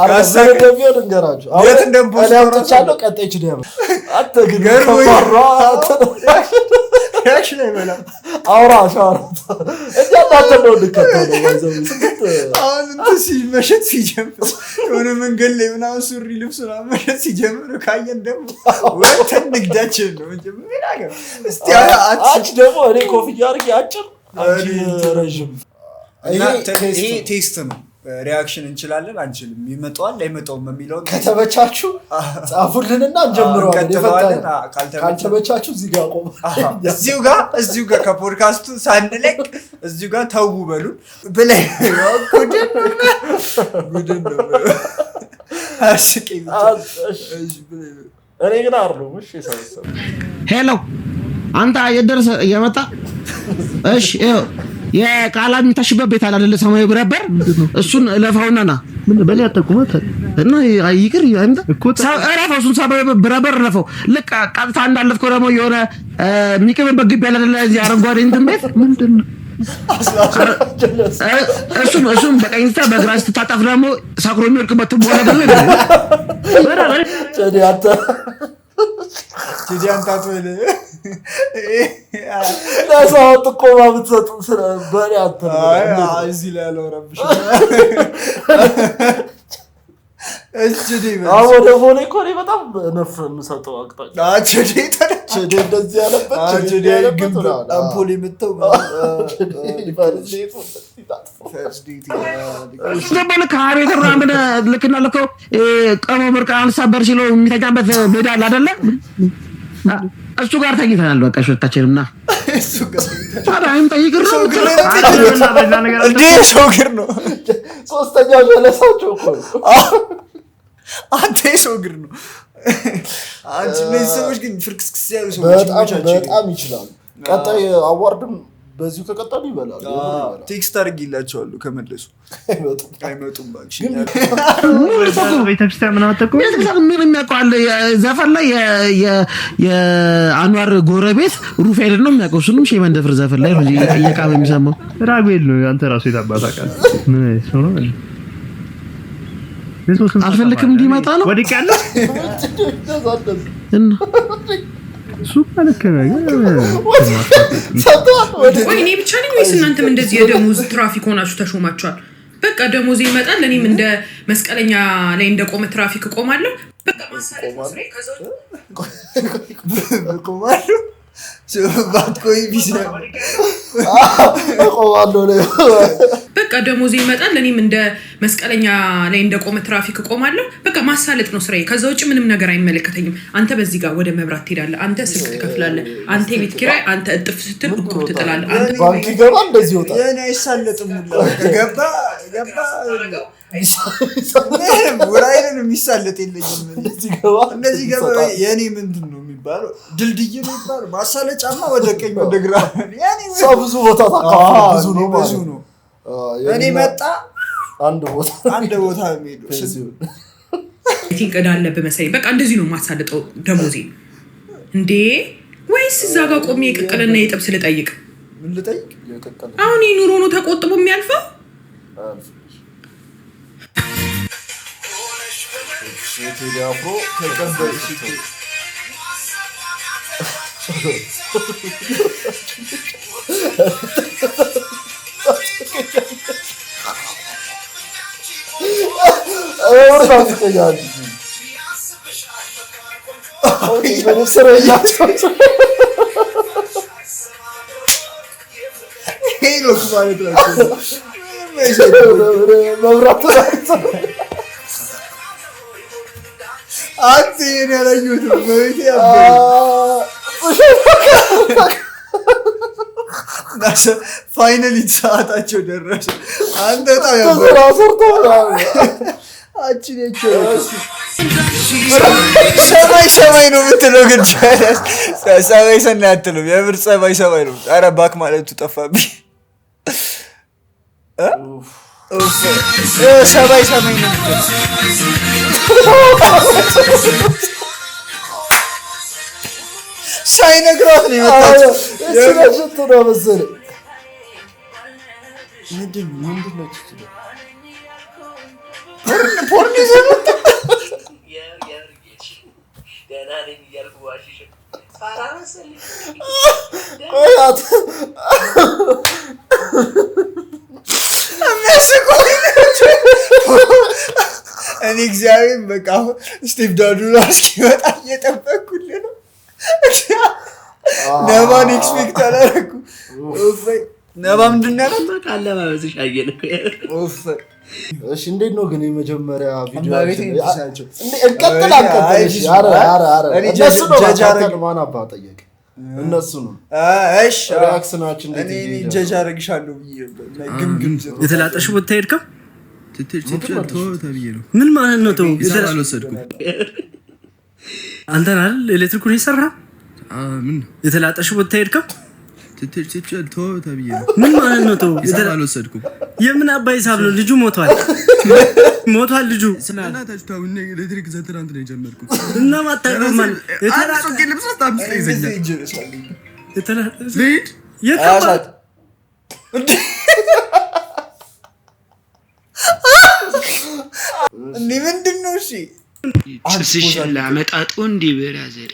አራሰረ ደብዮ እንገራችሁ የት እንደምፖስት አውጥቻለሁ ቀጣይች ደም አተ ግን ያክሽን አይበላ አውራ እያጣተ ነው ልከተለው ወይዘው አሁን ሲመሸት ሲጀምር የሆነ መንገድ ላይ ምናምን ሱሪ ልብስና መሸት ሲጀምር ካየን ደግሞ ወተን ንግዳችን ነው እንጂ ምን አገር እስቲ አጭ ደግሞ እኔ ኮፍያ አርጌ አጭር አንቺ ረጅም ይሄ ቴስት ነው ሪአክሽን እንችላለን አንችልም ይመጣዋል አይመጣውም የሚለው ከተበቻችሁ ጻፉልንና እንጀምረዋለን ይፈታል ካልተበቻችሁ እዚህ ጋር ቆም እዚሁ ጋር ከፖድካስቱ ሳንለቅ እዚሁ ጋር ተው በሉ ብለህ ጉድን ነው አስቂኝ እኔ ግን አርሎ እሺ ሰውሰው ሄሎ አንተ የደረሰ እየመጣ እሺ የቃላም ታሽበብ ቤት አይደለ ሰማይ ብረበር እሱን ለፋውናና ምን በል ያጠቁመት እና ይቅር ያንተ አራፋሱን ሰማይ ብረበር ለፋው ልክ ቀጥታ እንዳለፍከው ደግሞ የሆነ ሚቀበል በግብ ያለ አይደለ እዚህ አረንጓዴ እንትን ቤት ምንድነው እሱም በቀኝታ በግራስ ተጣጣፍ ደግሞ ሳክሮ የሚወርቅበት ቦለ ደግሞ በራበረ ቲዲያን ታጥወለ ለሰው ጥቆማ ብትሰጡ ስለ በሬ አትነው እዚህ ላይ አልወረብሽ እጅዲ ወደ ቮሌ ኮሪ በጣም ነፍ የምሰጠው አቅጣጫ አጭዲ እንደዚህ ያለበት አጭዲ ግብ አምፖል የምተው ዘበለ ካሬ ተራመደ ልክና ለከው ቀሞ ምርቃ አንሳበር ሲሎ የሚተኛበት ሜዳ አለ አይደለ እሱ ጋር ተኝተናል በቃ ሾታችንና እሱ ጋር ታዲያም ጠይቅር ነው እንዴ ሾግር ነው ሶስተኛው ጀለሳቸው እኮ አንተ ሾግር ነው አንቺ ምን ሰዎች ግን ፍርክስክስ ያሉ ሰዎች በጣም ይችላል ቀጣይ አዋርድም በዚሁ ከቀጣሉ ይበላል ቴክስት አድርጊላቸዋለሁ ከመለሱ አይመጡም ባክሽ ቤተክርስቲያን ምን አጠቁ ምን የሚያውቀው ዘፈን ላይ የአንዋር ጎረቤት ሩፋኤል ነው የሚያውቀው እሱንም ሼህ መንደፍር ዘፈን ላይ ነው እየቃመ የሚሰማው ራጉኤል ነው አንተ ራሱ የታባታቃል ምን ነው አልፈልክም እንዲመጣ ነው ወዲቅ ያለው እና ሱቅ አለከና ወይኔ ብቻ ነኝ ወይስ እናንተም እንደዚህ የደሞዝ ትራፊክ ሆናችሁ ተሾማችኋል በቃ ደሞዝ ይመጣል ለኔም እንደ መስቀለኛ ላይ እንደቆመ ትራፊክ ቆማለሁ በቃ ማሳለፍ ነው ከዛው ቆማለሁ ባትቆይ ቢሰራ ቆማለሁ ነው በቃ ደሞዝ ይመጣል ለኔም እንደ መስቀለኛ ላይ እንደቆመ ትራፊክ ቆማለሁ በቃ ማሳለጥ ነው ስራዬ ከዛው ውጪ ምንም ነገር አይመለከተኝም አንተ በዚህ ጋር ወደ መብራት ትሄዳለህ አንተ ስልክ ትከፍላለህ አንተ ቤት ኪራይ አንተ እጥፍ ስትል እቁብ ትጥላለህ አንተ ባንክ ገባ እንደዚህ ወጣ የኔ አይሳለጥም ሁላ ገባ ወራይን የሚሳለጥ የለኝም እንደዚህ ገባ የኔ ምንድነው የሚባለው ድልድይ ነው የሚባለው ማሳለጫማ ወደ ቀኝ ወደ ግራ ያኔ ሰው ብዙ ቦታ ታካፍ ብዙ ነው እኔ መጣ አንድ ቦታ ሄዶ ቲንክ እዳለብ መሰለኝ በቃ እንደዚህ ነው ማሳለጠው ደሞዜ እንዴ ወይስ እዛ ጋር ቆሜ የቅቅልና የጥብስ ልጠይቅ ምን ልጠይቅ አሁን ይኑሮ ነው ተቆጥቦ የሚያልፈው ቴዲያፎ ተቀበልሽ አንተን ያላዩት በቤት ናሰ ፋይናሊ ሰዓታቸው ደረሰ አንተ ታው ያሰርቶ ሰማይ ነው የምትለው ግን ሰማይ ሰናትለው የምር ሰማይ ነው ኧረ ባክ ማለቱ ጠፋብኝ ሰማይ ነው ሳይነግራት ነው የመጣችው። ስለሽቱ ነው መሰለኝ። ምንድን ነው ፖርን ይዘህ መጣ። እኔ እግዚአብሔር በቃ አሁን ስቲቭ ዳዱላ እስኪመጣ እየጠበኩልህ ነው። ነባን ኤክስፔክት አላደረኩም። ነባ ምንድን ነው ያለው? አለባበስሽ አየለ። እሺ እንዴት ነው ግን የመጀመሪያ ቪዲዮ እነሱ ነው እሺ ሪአክሽናችን እንዴት እኔ ጀጅ አደርግሻለሁ ብዬ ግምግም የተላጠሽው ቦታ ሄድከው ምን ማለት ነው? ተው አልወሰድኩም። አንተ አይደል ኤሌክትሪኩን የሰራኸው? ምን የተላጠሽው ቦታ ሄድከው ምን ማለት ነው? ተው አልወሰድኩም። የምን አባይ ሂሳብ ነው? ልጁ ሞቷል ልጁ ኤሌክትሪክ ዘትራንት ነው የጀመርኩት እና ማታውቀው ማለት የተላጠው ልብስ ታምስ ይዘኛል የተላጠ ምንድን ነው? እሺ ጭስሽን ላመጣጡ እንዲህ ብራዘር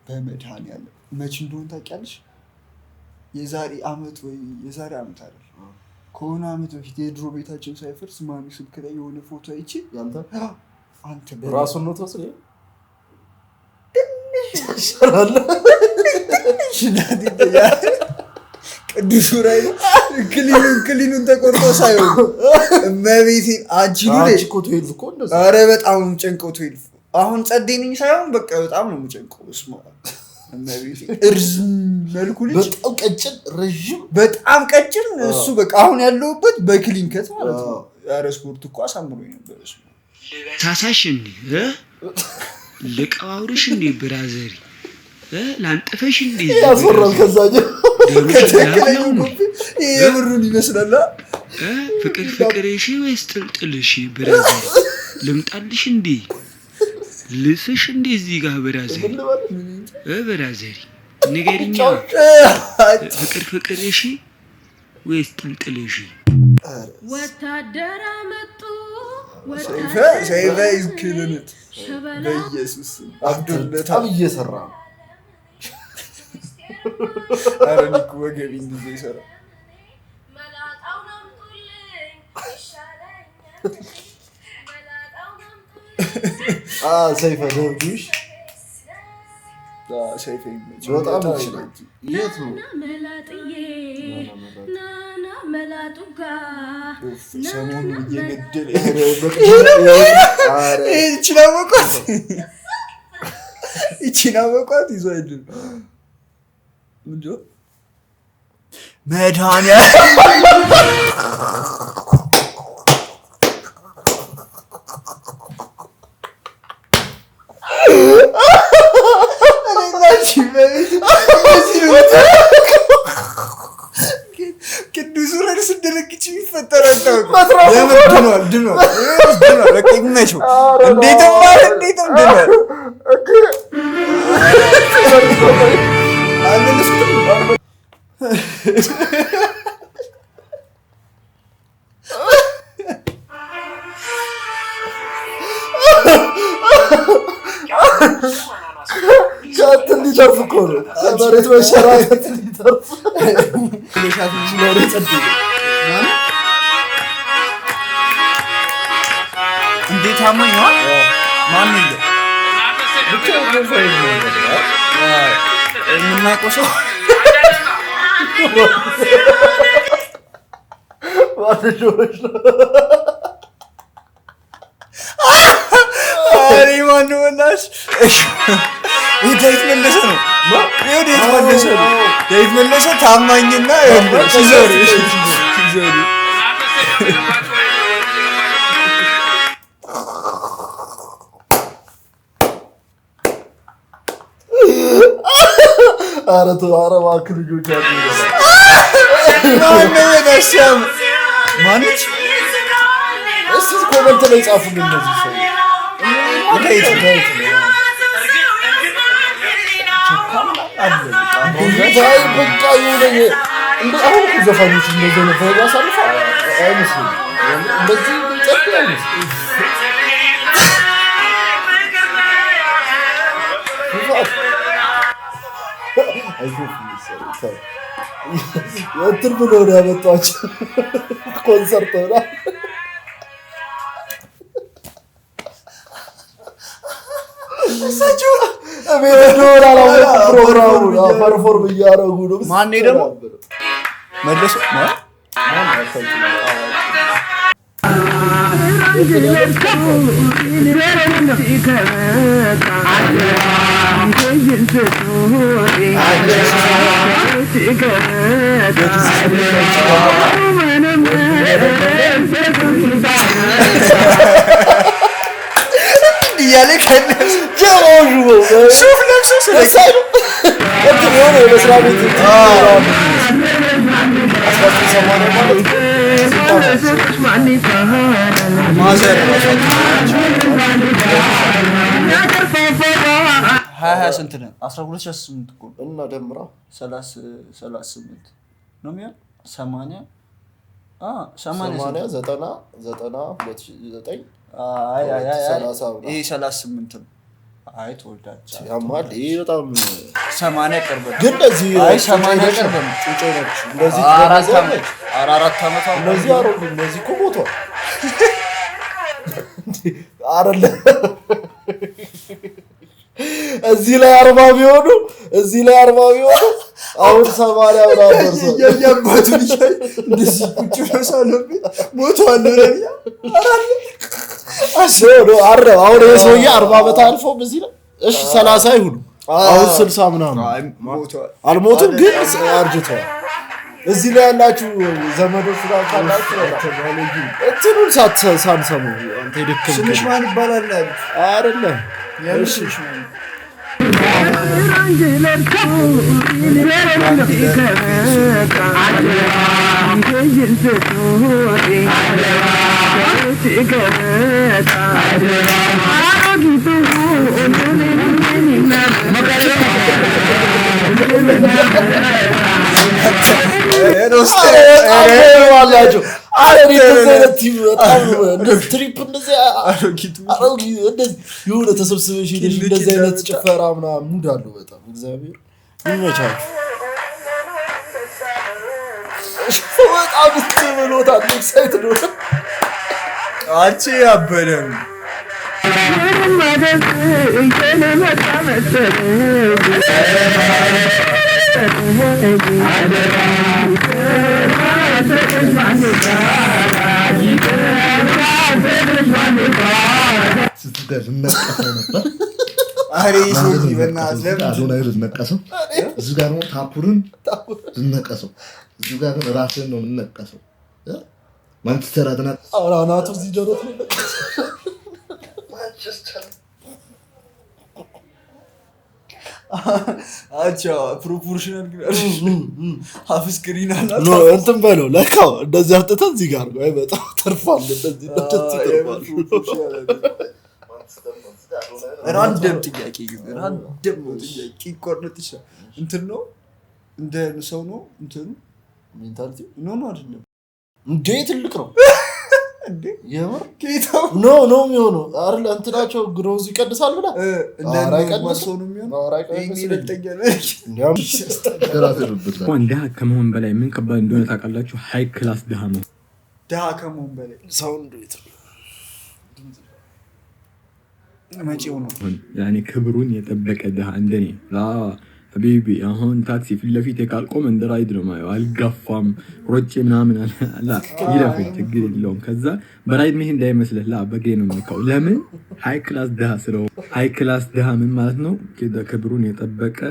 በመድኃኒዓለም መች እንደሆነ ታውቂያለሽ? የዛሬ አመት ወይ የዛሬ አመት አይደል ከሆነ አመት በፊት የድሮ ቤታችን ሳይፈርስ ማሚ ስልክ ላይ የሆነ ፎቶ አይቼ አንተ ራሱን ነው ተወሰደ ቅዱስ ራይ ክሊኑን ተቆርጦ ሳይሆን እመቤቴ አንቺ ኮቶ ይልፍ እኮ እንደዛ። ኧረ በጣም ጨንቀው ይልፍ። አሁን ጸዴነኝ ሳይሆን በቃ በጣም ነው የምጨንቀው። እስማ እመቤቴ እርዝም መልኩ ልጅ በጣም ቀጭን ረጅም በጣም ቀጭን እሱ በቃ አሁን ያለውበት በክሊን ከት ማለት ነው። ኧረ ስፖርት እኮ አሳምሮኝ ነበር። እሱ ታሳሽ እንዴ ልቀባውርሽ እንዴ ብራዘሪ ላንጠፈሽ እንዴ ያስወራል። ከዛኛ የምሩን ይመስላል። ፍቅር እሺ ወይስ ጥልጥልሽ ብራዘሪ ልምጣልሽ እንዴ ልስሽ እንዴ እዚህ ጋር ብራዘሪ ብራዘሪ ንገሪኛ ፍቅር እሺ ወይስ ጥልጥልሽ? ወታደር አመጡ ሰይፈ ይዝክልንት በኢየሱስ አብዱልታ እየሰራ አረኒኩ ወገቢ እንደዚህ ይሰራ መላጣው ናምጡልኝ ይሻለኛል ሰይፈ ደብዱሽ ሰይፈ በጣም ይችላል። የት ነው መላጥዬ ናና መላጡጋ ሰሞኑን እየገደለ ይቺን አወቋት ይዞ አይደል ምንድነው መድኃኒዓለም ቅዱስ ረድስ እንደለቅች የሚፈጠር አታውቅም። የምር ድኗል። በቃ ይመቸው። እንዴትም ድኗል። ከት እንዲተርፍ እኮ ነው መሬት መሸራተት እንዲተርፍ ለሻት ሲኖር ጸድ እንዴት አማኝ ነው ማን እንደ ብቻ ነው የምናውቀው ሰው ዋደጆች ነው አሪ ማን ነው እናስ ዳዊት መለሰ ነው ዳዊት መለሰ ታማኝና ሲዞር ኧረ እባክህ ልጆች ማነች? እስኪ ኮመንት ላይ ጻፉልን እነዚህ ሰው ዳዊት በቃ ይሁን እንደ አሁን ዘፋኞች እንደዚህ ነው ያሳልፋ አይመስልም እንደዚህ ጸጥ ያለሽ የእንትን ብሎ ነው ያመጣቸው ኮንሰርት ሆና እሳቸው ፕሮግራሙ ፐርፎርም እያደረጉ ነው። ማን ደግሞ መለሱ እያለ ጀሞዡ ሱፍ ለብሶ ስለሳሉ እንትን የሆነ የመስሪያ ቤት ሀያ ስንት ነው? 12 እኮ እና ደምራ 38 ነው የሚሆን 80 ይሄ 38 ነው። አይ ተወዳጅ ያማል። ይሄ በጣም 80 ቅርብ ግን እንደዚህ አይ 80 ቅርብ ነው። ጩጬ ነች እንደዚህ 4 ዓመቷ እንደዚህ አሮግ እንደዚህ እኮ ሞቷል አይደለ? እዚህ ላይ 40 ቢሆኑ አሁን 80 ምናምን ደርሷል። ያያባቱ ልጅ እንደዚህ ቁጭ ብለሳለብ ሞቷል ለኛ አረ አሁን የሰውዬ 40 ዓመት አልፎ በዚህ ላይ እሺ 30 ይሁን አሁን 60 ምናምን አልሞቱም ግን አርጅቷል። እዚህ ላይ ያላችሁ ዘመዶች ጋር ካላችሁ እንትኑን ሳንሰሙ አንተ ይደክም ስምሽ ማን ይባላል አይደለም ያልሽ ትሪፕ እንደዚህ የሆነ ተሰብስበሽ ሄደሽ እንደዚህ አይነት ጭፈራ ምናምን ሙድ አለው በጣም እግዚአብሔር ይመቻችሁ። በጣም ብሎታል ኤክሳይትድ ነው አንቺ ያበደም እዚህ ጋር ነው ታፑርን ዝነቀሰው እዚህ ጋር ነው ራስን ነው የምንነቀሰው ማንቸስተር አድና አራናቱ እዚህ ጀሮት ነው አቻ ፕሮፖርሽናል ግን ሃፍ ስክሪን አለ ነው እንትን በለው ለካው እንደዚህ አጥተን እዚህ ጋር ነው አይበጣው ተርፋል እንደዚህ ተርፋል ራንደም ጥያቄ ቆርጥ ይችላል እንትን ነው እንደ ሰው ነው እንትን ሜንታሊቲ ነው አይደለም እንዴ ትልቅ ነው እንዴ የምር ጌታው ነው የሚሆነው አይደል እንትናቸው ግሮዝ ይቀድሳል ብላ እንደ ማሰው ነው የሚሆነው ወንዳ ከመሆን በላይ ምን ከባድ እንደሆነ ታውቃላችሁ? ሃይ ክላስ ድሃ ነው። ድሃ ከመሆን በላይ ሳውንድ ቤት መጪው ነው ያኔ ክብሩን የጠበቀ ድሃ እንደኔ ሀቢቢ አሁን ታክሲ ፊት ለፊት ካልቆመ እንደ ራይድ ነው ማየው አልጋፋም ሮጬ ምናምን አላ ይለፍ ችግር የለውም ከዛ በራይድ መሄድ እንዳይመስልህ በጌ ነው የሚካው ለምን ሃይ ክላስ ድሃ ስለው ሃይ ክላስ ድሃ ምን ማለት ነው ክብሩን የጠበቀ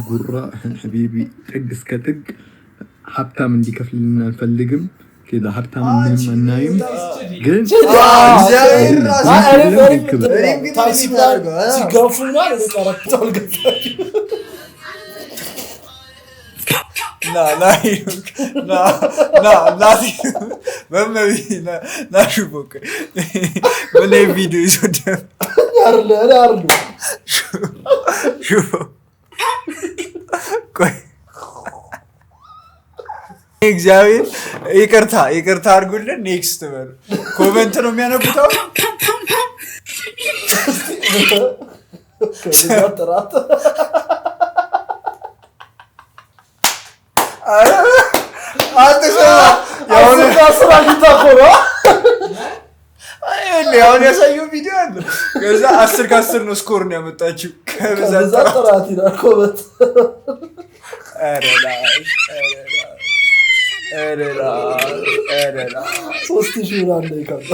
ጉራ ሀቢቢ ጥግ እስከ ጥግ ሀብታም እንዲከፍልልን አንፈልግም ከዛ ሀብታም ምንም አናይም ግን ታክሲ ሲጋፉና ለቀረጥተው ገፋችሁ ሹቦክ ምን ቪዲዮ ይዞደም ቆይ እግዚአብሔር ይቅርታ አድርጉልን። ኔክስት በሉ። ኮመንት ነው የሚያነቡት። አሁን ያሳየው ቪዲዮ አለ። ከዛ 10 ከ10 ነው ስኮር ነው ያመጣችው። ከብዛት ጥራት ይላል ኮመንት። ሶስት ሺህ ብር አለ ይካባ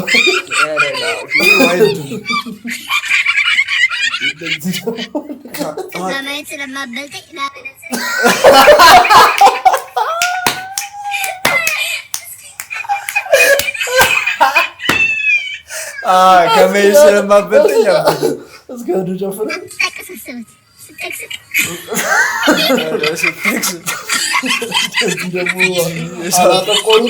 ከመሄድ ስለማበልጠኝ እስከ ወደ ጨፍረ ደግሞ አላጠቆሩ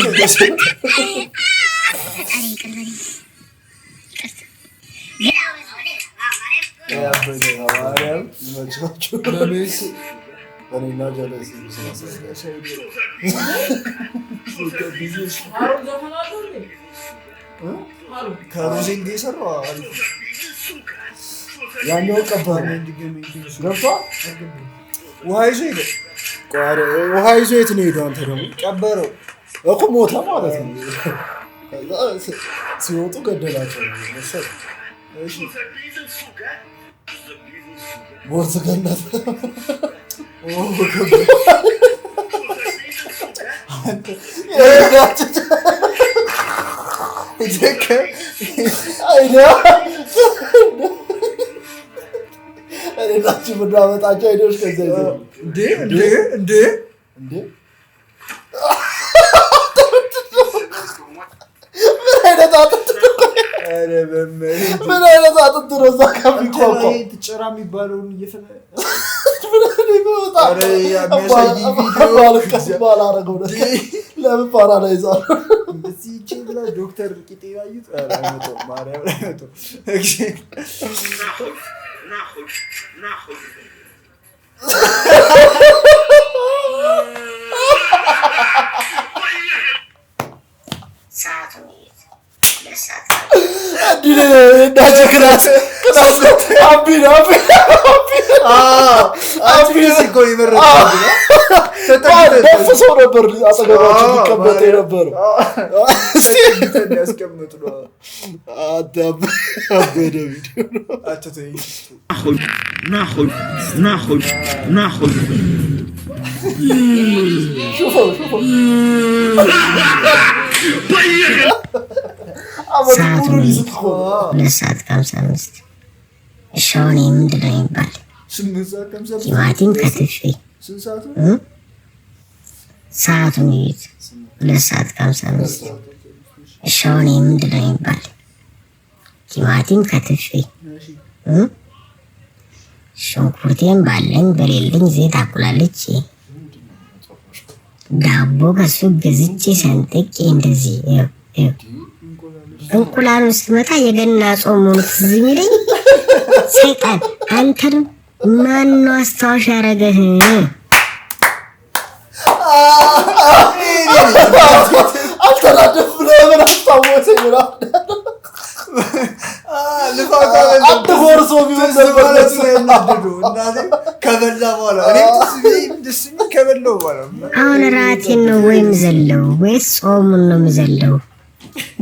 ከሮዜንጌ የሰራው ያኛው ቀባር ገብቷ ውሃ ይዞ ሄደ። ውሃ ይዞ የት ነው ሄደው? አንተ ደግሞ ቀበረው እኮ ሞተ ማለት ነው። ሲወጡ ገደላቸው መሰለኝ። እሺ ሞት ገነት እኔናችሁ ብናመጣቸው አይደውሽ ከዛ ይዘው እንዴ ምን አይነት አጥንት ነው እዛ ከሚቋቋ ጭራ የሚባለውን እየፈለ ለምን ፓራላይዝ ዶክተር ቂጤ ያዩት ማርያም ሰው ነበር አጠገባቸው ሊቀመጥ የነበረው። ያስቀምጡ ነው አበደ ቪዲዮ ናሁን شوفوا ለሰዓት ከ55 ሻውን ምንድን ነው የሚባል ቲማቲም ከትፌ ሰዓቱን ይዩት። 2:55 ሻውን ምንድን ነው የሚባል ቲማቲም ከትፌ ሽንኩርቴን ባለኝ በሌለኝ ዘይት አቁላልቼ ዳቦ ከሱ ገዝቼ ሰንጥቄ እንደዚህ እንቁላሉን ስትመታ የገና ጾም ሆኖ ትዝ የሚለኝ ሰይጣን አንተን ማነው አስታውሽ ያደረገህ? አልተናደፍ ለምን አስታወሰኝ ብላ አትጎርሶ ቢሆን ነበር ከበላ በኋላ ከበላው በኋላ አሁን ራቴን ነው ወይም ዘለው ወይስ ጾሙን ነው የምዘለው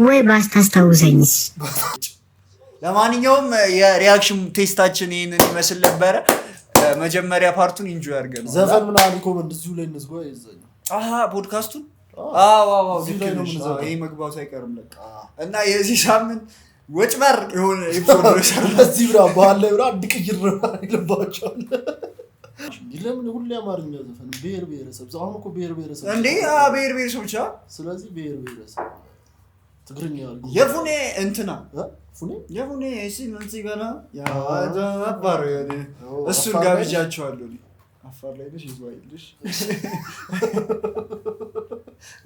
ወይ ባስታውሰኝስ? ለማንኛውም የሪአክሽን ቴስታችን ይሄንን ይመስል ነበር። መጀመሪያ ፓርቱን ኢንጆይ አድርገን ዘፈን ምናምን ኮመንት እዚሁ ላይ እንዝጎ ይዘኝ ፖድካስቱን ይሄ መግባቱ አይቀርም ለካ እና የዚህ ሳምንት ወጭበር የሆነ ኤፒሶድ ነው ሰራው እዚህ ብራ በኋላ ላይ ብራ ድቅይር ይልባቸዋል። ለምን ሁሉ አማርኛ ዘፈን ብሔር ብሔረሰብ አሁን እኮ ብሔር ብሔረሰብ እንዴ ብሔር ብሔረሰብ ብቻ ስለዚህ ብሔር ብሔረሰብ ትግርኛ የፉኔ እንትና የፉኔ ሲንንሲ ገና ያ አባር እሱን ጋብዣቸዋለሁ። አፋር ላይ ነሽ ይዟይልሽ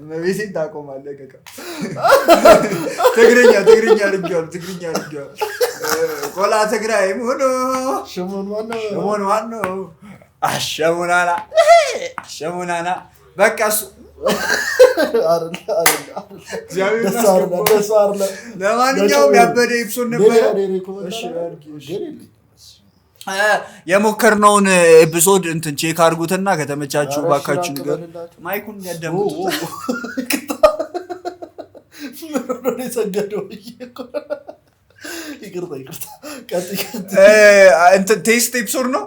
መቤቴን ታቆማለህ ከካ ትግርኛ አድርጌዋለሁ ቆላ ትግራይ ሆኖ ሸሞን ዋናው አሸሙናላ ሸሙናና በቃ እሱ ለማንኛውም ያበደ ኤፒሶድ ነበረ። የሞከርነውን ኤፒሶድ እንትን ቼክ አድርጉትና ከተመቻችሁ ባካችሁ ነገር ማይኩን ያዳምጡ። እንትን ቴስት ኤፒሶድ ነው።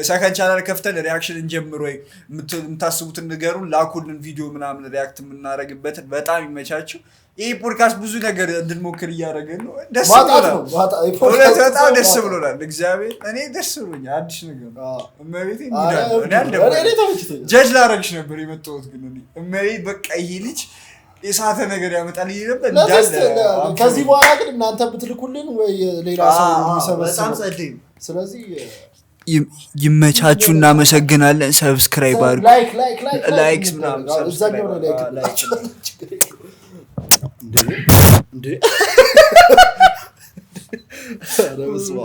ሰከንድ ቻናል ከፍተን ሪያክሽን እንጀምር ወይ የምታስቡትን ንገሩን፣ ላኩልን ቪዲዮ ምናምን ሪያክት የምናደርግበትን። በጣም ይመቻችሁ። ይህ ፖድካስት ብዙ ነገር እንድንሞክር እያደረገን ነው። ደስ ብሎናል፣ በጣም ደስ ብሎናል። እግዚአብሔር እኔ ደስ ብሎኛል። አዲስ ነገር እመቤቴ ጀጅ ላረግሽ ነበር የመጣሁት ግን እመቤት በቃ ይሄ ልጅ የሳተ ነገር ያመጣል ይነበር እንዳለ። ከዚህ በኋላ ግን እናንተ ብትልኩልን ወይ ሌላ ሰው የሚሰበስብ። ስለዚህ ይመቻችሁ። እናመሰግናለን። ሰብስክራይብ አድርጉ፣ ላይክ ምናምን